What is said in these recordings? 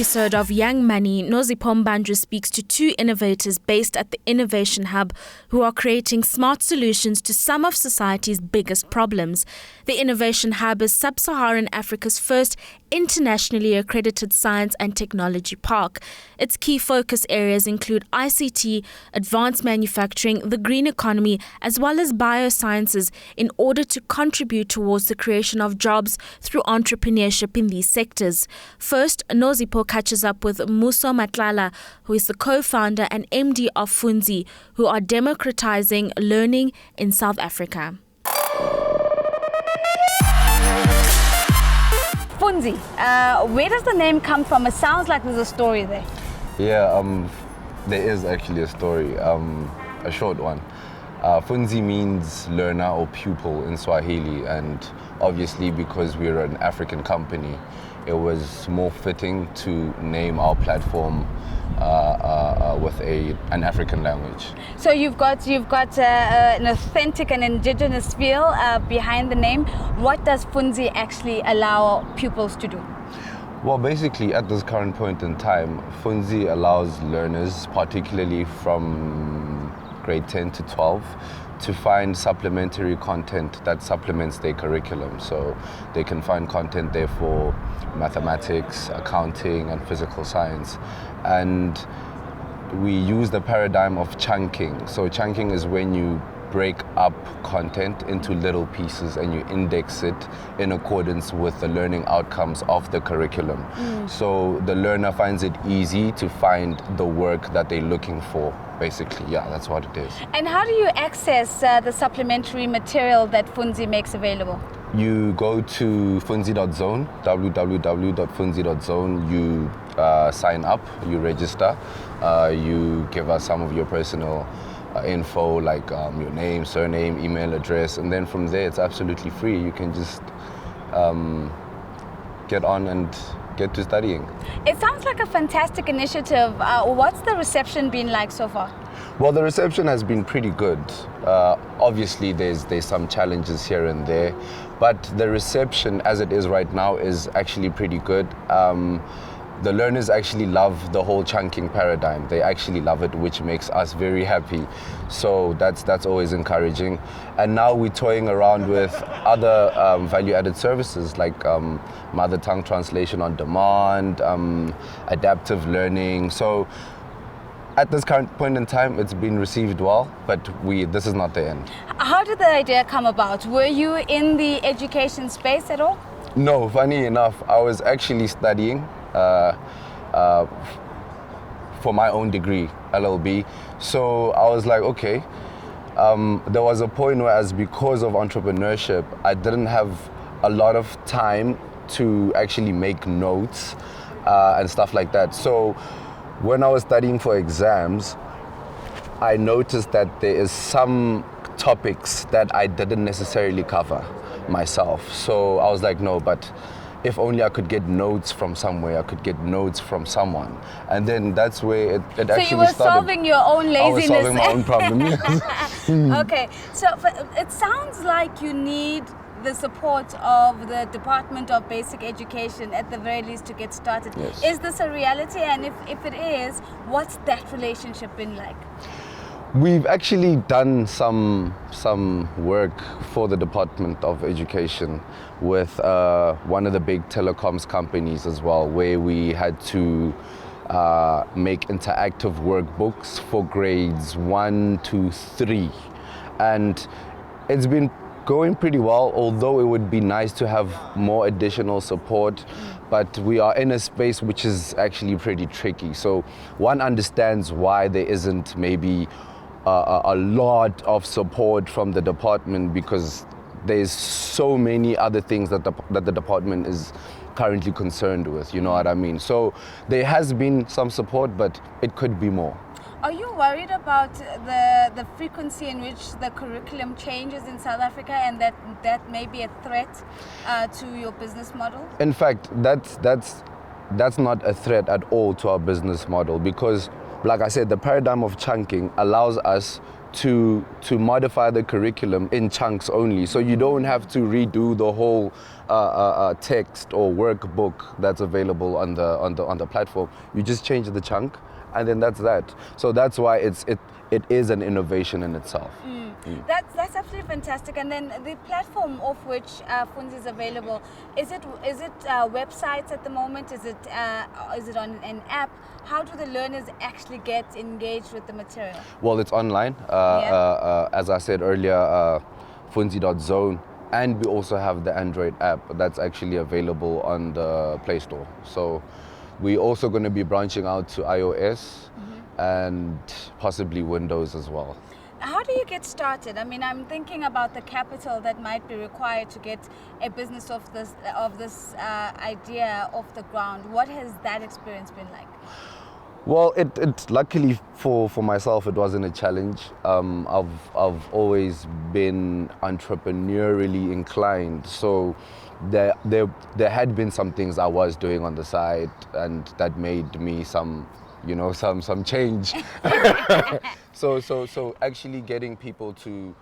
episode of Young Money, Nozipho Mbanjwa speaks to two innovators based at the Innovation Hub who are creating smart solutions to some of society's biggest problems. The Innovation Hub is Sub-Saharan Africa's first internationally accredited science and technology park. Its key focus areas include ICT, advanced manufacturing, the green economy, as well as biosciences in order to contribute towards the creation of jobs through entrepreneurship in these sectors. First, Nozipho catches up with Mmuso Matlala, who is the co-founder and MD of Funzi, who are democratizing learning in South Africa. Funzi, where does the name come from? It sounds like there's a story there. Yeah, there is actually a story, a short one. Funzi means learner or pupil in Swahili, and obviously because we're an African company, it was more fitting to name our platform with an African language. So you've got an authentic and indigenous feel behind the name. What does Funzi actually allow pupils to do? Well, basically, at this current point in time, Funzi allows learners, particularly from grade 10 to 12, to find supplementary content that supplements their curriculum. So they can find content there for mathematics, accounting, and physical science. And we use the paradigm of chunking. So chunking is when you break up content into little pieces and you index it in accordance with the learning outcomes of the curriculum. So the learner finds it easy to find the work that they're looking for, basically. Yeah, that's what it is. And how do you access the supplementary material that Funzi makes available? You go to funzi.zone, www.funzi.zone. You sign up, you register, you give us some of your personal info like your name, surname, email address, and then from there it's absolutely free. You can just get on and get to studying. It sounds like a fantastic initiative. What's the reception been like so far? Well, the reception has been pretty good. Obviously there's some challenges here and there, but the reception as it is right now is actually pretty good. The learners actually love the whole chunking paradigm. They actually love it, which makes us very happy. So that's always encouraging. And now we're toying around with other value-added services like mother tongue translation on demand, adaptive learning. So at this current point in time, it's been received well, but this is not the end. How did the idea come about? Were you in the education space at all? No, funny enough, I was actually studying for my own degree, LLB. So I was like, okay. There was a point where, because of entrepreneurship, I didn't have a lot of time to actually make notes and stuff like that. So when I was studying for exams, I noticed that there is some topics that I didn't necessarily cover myself. So I was like, no, but if only I could get notes from somewhere, I could get notes from someone. And then that's where it actually started. So you were solving your own laziness. I was solving my own problem, yes. Okay, so it sounds like you need the support of the Department of Basic Education at the very least to get started. Yes. Is this a reality? And if it is, what's that relationship been like? We've actually done some work for the Department of Education with one of the big telecoms companies as well, where we had to make interactive workbooks for grades 1 to 3. And it's been going pretty well, although it would be nice to have more additional support, but we are in a space which is actually pretty tricky. So one understands why there isn't maybe a lot of support from the department, because there's so many other things that the department is currently concerned with, you know what I mean? So there has been some support, but it could be more. Are you worried about the frequency in which the curriculum changes in South Africa, and that may be a threat to your business model? In fact, that's not a threat at all to our business model, because like I said, the paradigm of chunking allows us to modify the curriculum in chunks only. So you don't have to redo the whole text or workbook that's available on the platform. You just change the chunk, and then that's that. So that's why it is an innovation in itself. That's absolutely fantastic. And then the platform of which Funzi is available, is it websites at the moment? Is it on an app? How do the learners actually get engaged with the material? Well, it's online. As I said earlier, Funzi.zone, and we also have the Android app that's actually available on the Play Store. So we're also going to be branching out to iOS and possibly Windows as well. How do you get started? I mean, I'm thinking about the capital that might be required to get a business of this idea off the ground. What has that experience been like? Well, it luckily for myself, it wasn't a challenge. I've always been entrepreneurially inclined, so there had been some things I was doing on the side, and that made me some change. So actually getting people to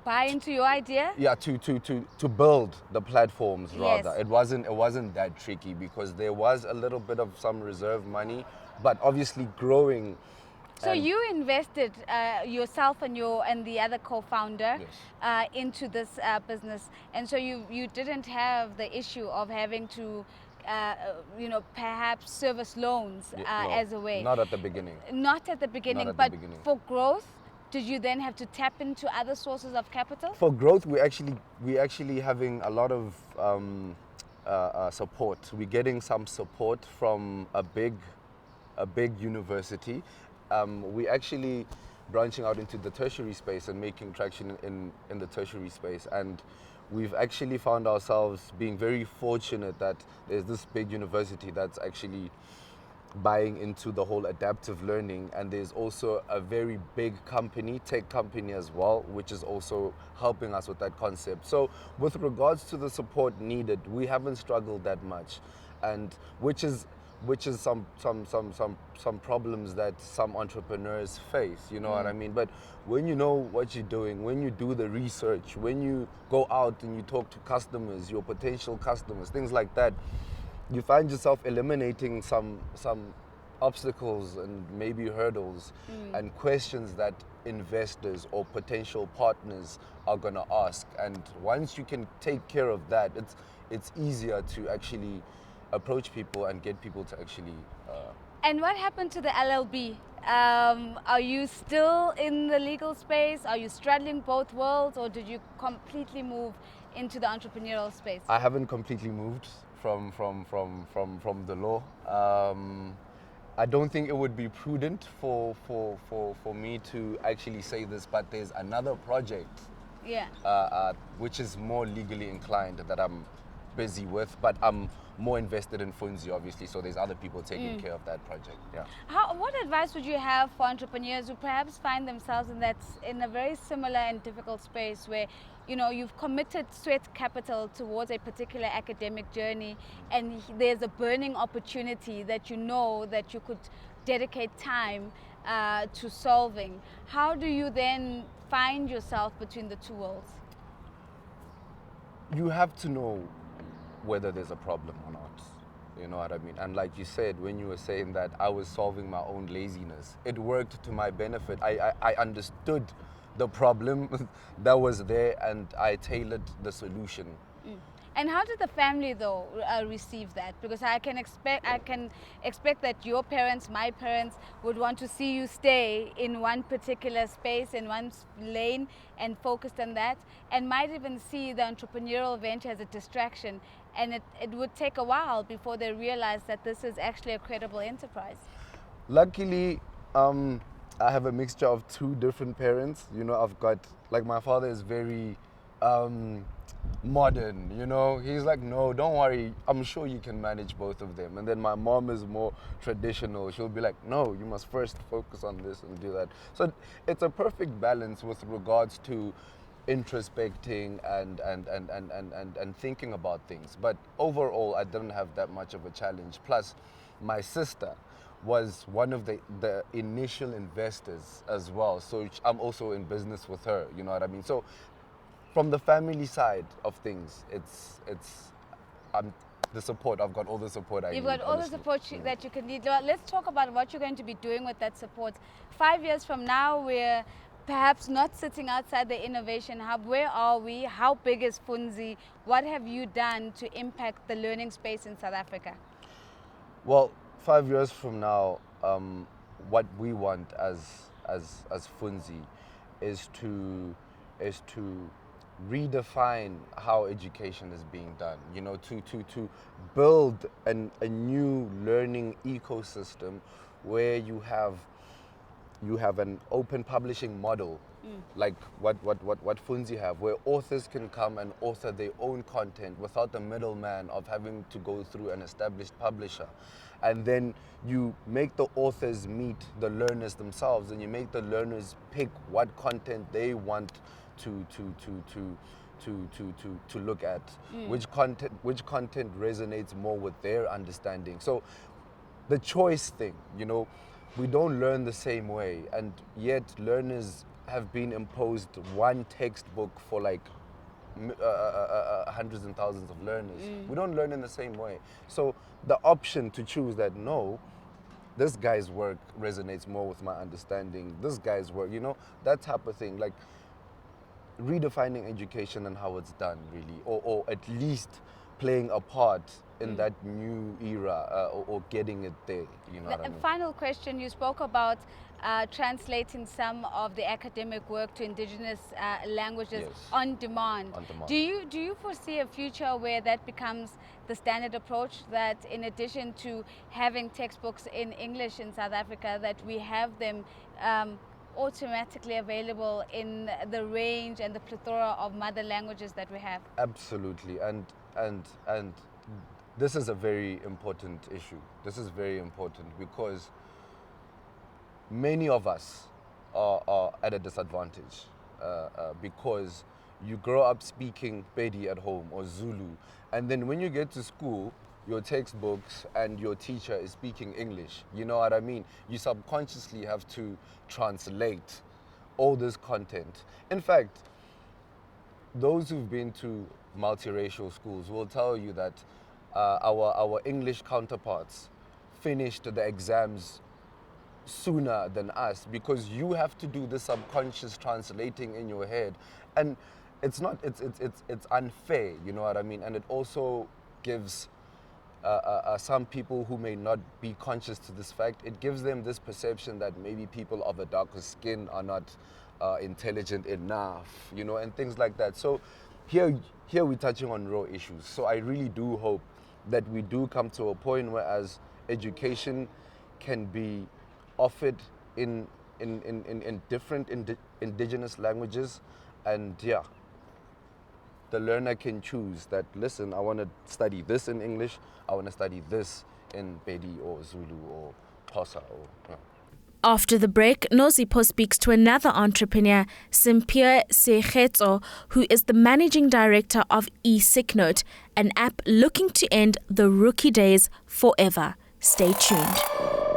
buy into your idea? Yeah, to build the platforms rather. Yes. It wasn't that tricky because there was a little bit of some reserve money, but obviously growing. So you invested yourself and the other co-founder into this business, and so you didn't have the issue of having to perhaps service loans as a way. Not at the beginning. Not at the beginning, but for growth, did you then have to tap into other sources of capital? For growth, we actually having a lot of support. We're getting some support from a big university. We actually branching out into the tertiary space and making traction in the tertiary space, and we've actually found ourselves being very fortunate that there's this big university that's actually buying into the whole adaptive learning, and there's also a very big tech company as well, which is also helping us with that concept. So with regards to the support needed, we haven't struggled that much, and which is some problems that some entrepreneurs face, you know what I mean? But when you know what you're doing, when you do the research, when you go out and you talk to customers, your potential customers, things like that, you find yourself eliminating some obstacles and maybe hurdles and questions that investors or potential partners are going to ask. And once you can take care of that, it's easier to actually approach people and get people to actually... And what happened to the LLB? Are you still in the legal space? Are you straddling both worlds, or did you completely move into the entrepreneurial space? I haven't completely moved from the law. I don't think it would be prudent for me to actually say this, but there's another project which is more legally inclined that I'm busy with, but I'm more invested in Funzi, obviously, so there's other people taking care of that project. What advice would you have for entrepreneurs who perhaps find themselves in a very similar and difficult space where you've committed sweat capital towards a particular academic journey, and there's a burning opportunity that that you could dedicate time to solving? How do you then find yourself between the two worlds? You have to know whether there's a problem or not, you know what I mean? And like you said, when you were saying that I was solving my own laziness, it worked to my benefit. I understood the problem that was there, and I tailored the solution. And how did the family though receive that? Because I can expect that your parents, my parents, would want to see you stay in one particular space, in one lane, and focused on that, and might even see the entrepreneurial venture as a distraction, and it would take a while before they realize that this is actually a credible enterprise. Luckily, I have a mixture of two different parents. I've got, like, my father is very modern, he's like, no, don't worry, I'm sure you can manage both of them. And then my mom is more traditional. She'll be like, no, you must first focus on this and do that. So it's a perfect balance with regards to introspecting and thinking about things. But overall, I didn't have that much of a challenge. Plus, my sister was one of the initial investors as well. So I'm also in business with her, you know what I mean? So from the family side of things, it's the support. I've got all the support I need. You've got all the support that you can need. Well, let's talk about what you're going to be doing with that support. 5 years from now, we're perhaps not sitting outside the Innovation Hub. Where are we? How big is Funzi? What have you done to impact the learning space in South Africa? Well, 5 years from now, what we want as Funzi is to redefine how education is being done. You know, to build a new learning ecosystem where you have an open publishing model, like what Funzi have, where authors can come and author their own content without the middleman of having to go through an established publisher. And then you make the authors meet the learners themselves, and you make the learners pick what content they want to look at, which content resonates more with their understanding. So the choice thing, you know, we don't learn the same way, and yet learners have been imposed one textbook for like hundreds and thousands of learners. We don't learn in the same way. So the option to choose that, no, this guy's work resonates more with my understanding, this guy's work, you know, that type of thing, like redefining education and how it's done, really, or at least playing a part in that new era, or getting it there, you know what I mean? Final question, you spoke about translating some of the academic work to indigenous languages on demand. Do you foresee a future where that becomes the standard approach, that in addition to having textbooks in English in South Africa, that we have them automatically available in the range and the plethora of mother languages that we have? Absolutely, and this is a very important issue. This is very important because many of us are at a disadvantage because you grow up speaking Pedi at home or Zulu, and then when you get to school, your textbooks and your teacher is speaking English. You know what I mean? You subconsciously have to translate all this content. In fact, those who've been to multiracial schools will tell you that our English counterparts finished the exams sooner than us, because you have to do the subconscious translating in your head, and it's unfair, you know what I mean? And it also gives some people who may not be conscious to this fact, it gives them this perception that maybe people of a darker skin are not intelligent enough, you know, and things like that. So here we're touching on raw issues. So I really do hope that we do come to a point where as education can be offered in different indigenous languages, and the learner can choose that, listen, I want to study this in English, I want to study this in Pedi or Zulu or Xhosa or After the break, Nozipho speaks to another entrepreneur, Simphiwe Sekgetso, who is the managing director of eSickNote, an app looking to end the rookie days forever. Stay tuned.